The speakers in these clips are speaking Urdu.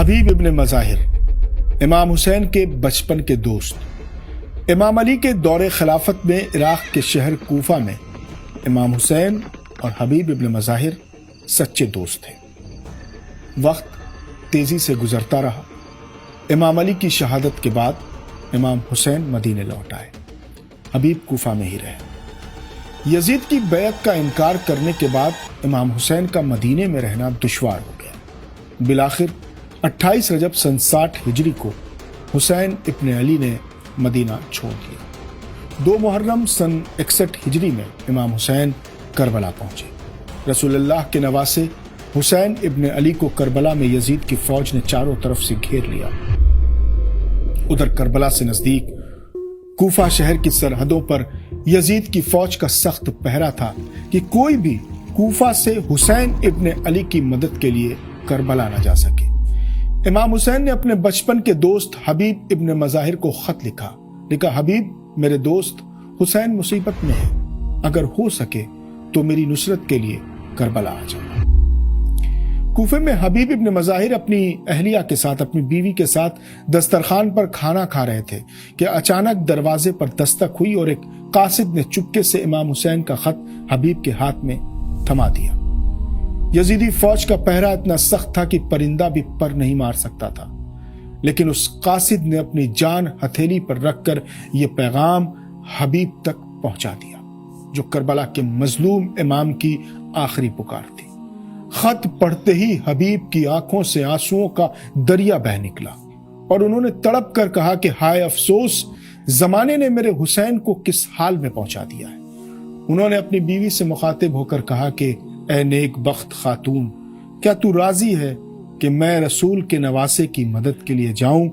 حبیب ابن مظاہر امام حسین کے بچپن کے دوست۔ امام علی کے دور خلافت میں عراق کے شہر کوفہ میں امام حسین اور حبیب ابن مظاہر سچے دوست تھے۔ وقت تیزی سے گزرتا رہا۔ امام علی کی شہادت کے بعد امام حسین مدینے لوٹ آئے، حبیب کوفہ میں ہی رہے۔ یزید کی بیعت کا انکار کرنے کے بعد امام حسین کا مدینے میں رہنا دشوار ہو گیا۔ بالآخر 28 رجب سن 60 ہجری کو حسین ابن علی نے مدینہ چھوڑ دیا۔ 2 محرم سن 61 ہجری میں امام حسین کربلا پہنچے۔ رسول اللہ کے نواسے حسین ابن علی کو کربلا میں یزید کی فوج نے چاروں طرف سے گھیر لیا۔ ادھر کربلا سے نزدیک کوفہ شہر کی سرحدوں پر یزید کی فوج کا سخت پہرا تھا کہ کوئی بھی کوفہ سے حسین ابن علی کی مدد کے لیے کربلا نہ جا سکے۔ امام حسین نے اپنے بچپن کے دوست حبیب ابن مظاہر کو خط لکھا۔ حبیب میرے دوست حسین مصیبت میں ہے، اگر ہو سکے تو میری نصرت کے لیے کربلا آ جانا۔ کوفے میں حبیب ابن مظاہر اپنی اہلیہ کے ساتھ، اپنی بیوی کے ساتھ دسترخوان پر کھانا کھا رہے تھے کہ اچانک دروازے پر دستک ہوئی اور ایک قاصد نے چپکے سے امام حسین کا خط حبیب کے ہاتھ میں تھما دیا۔ یزیدی فوج کا پہرا اتنا سخت تھا کہ پرندہ بھی پر نہیں مار سکتا تھا، لیکن اس قاصد نے اپنی جان ہتھیلی پر رکھ کر یہ پیغام حبیب تک پہنچا دیا، جو کربلا کے مظلوم امام کی آخری پکار تھی۔ خط پڑھتے ہی حبیب کی آنکھوں سے آنسوؤں کا دریا بہہ نکلا اور انہوں نے تڑپ کر کہا کہ ہائے افسوس، زمانے نے میرے حسین کو کس حال میں پہنچا دیا ہے۔ انہوں نے اپنی بیوی سے مخاطب ہو کر کہا کہ اے نیک بخت خاتون، کیا تو راضی ہے کہ میں رسول کے نواسے کی مدد کے لیے جاؤں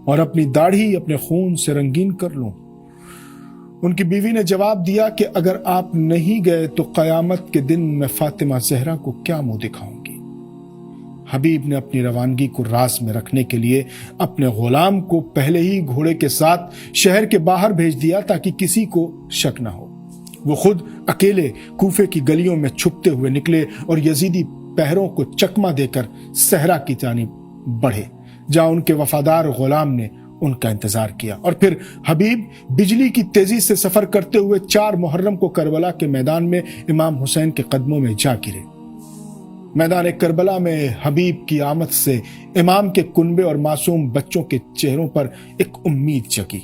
اور اپنی داڑھی اپنے خون سے رنگین کر لوں؟ ان کی بیوی نے جواب دیا کہ اگر آپ نہیں گئے تو قیامت کے دن میں فاطمہ زہرا کو کیا منہ دکھاؤں گی۔ حبیب نے اپنی روانگی کو راز میں رکھنے کے لیے اپنے غلام کو پہلے ہی گھوڑے کے ساتھ شہر کے باہر بھیج دیا تاکہ کسی کو شک نہ ہو۔ وہ خود اکیلے کوفے کی گلیوں میں چھپتے ہوئے نکلے اور یزیدی پہروں کو چکمہ دے کر صحرا کی جانب بڑھے، جہاں ان کے وفادار غلام نے ان کا انتظار کیا۔ اور پھر حبیب بجلی کی تیزی سے سفر کرتے ہوئے 4 محرم کو کربلا کے میدان میں امام حسین کے قدموں میں جا گرے۔ میدان کربلا میں حبیب کی آمد سے امام کے کنبے اور معصوم بچوں کے چہروں پر ایک امید جگی،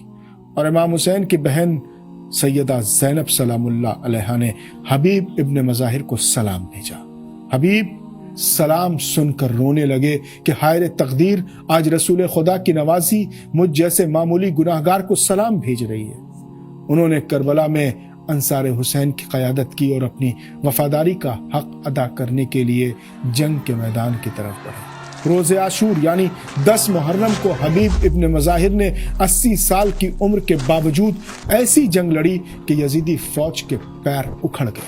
اور امام حسین کی بہن سیدہ زینب سلام اللہ علیہا نے حبیب ابن مظاہر کو سلام بھیجا۔ حبیب سلام سن کر رونے لگے کہ ہائے تقدیر، آج رسول خدا کی نوازی مجھ جیسے معمولی گناہگار کو سلام بھیج رہی ہے۔ انہوں نے کربلا میں انصار حسین کی قیادت کی اور اپنی وفاداری کا حق ادا کرنے کے لیے جنگ کے میدان کی طرف بڑھے۔ روز عاشور یعنی 10 محرم کو حبیب ابن مظاہر نے 80 سال کی عمر کے باوجود ایسی جنگ لڑی کہ یزیدی فوج کے پیر اکھڑ گئے،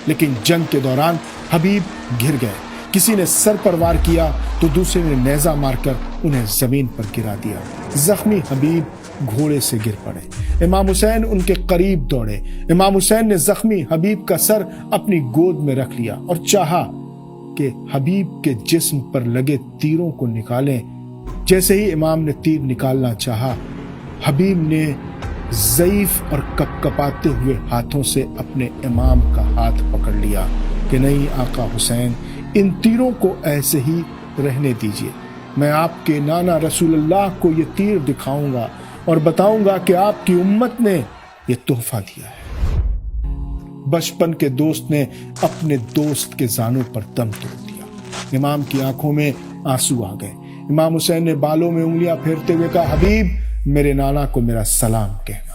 لیکن جنگ کے دوران حبیب گر گئے۔ کسی نے سر پر وار کیا تو دوسرے نے نیزہ مار کر انہیں زمین پر گرا دیا۔ زخمی حبیب گھوڑے سے گر پڑے۔ امام حسین ان کے قریب دوڑے۔ امام حسین نے زخمی حبیب کا سر اپنی گود میں رکھ لیا اور چاہا کہ حبیب کے جسم پر لگے تیروں کو نکالیں۔ جیسے ہی امام نے تیر نکالنا چاہا، حبیب نے ضعیف اور کپکپاتے ہوئے ہاتھوں سے اپنے امام کا ہاتھ پکڑ لیا کہ نہیں آقا حسین، ان تیروں کو ایسے ہی رہنے دیجیے، میں آپ کے نانا رسول اللہ کو یہ تیر دکھاؤں گا اور بتاؤں گا کہ آپ کی امت نے یہ تحفہ دیا ہے۔ بچپن کے دوست نے اپنے دوست کے زانوں پر دم توڑ دیا۔ امام کی آنکھوں میں آنسو آ گئے۔ امام حسین نے بالوں میں انگلیاں پھیرتے ہوئے کہا، حبیب میرے نانا کو میرا سلام کہہ۔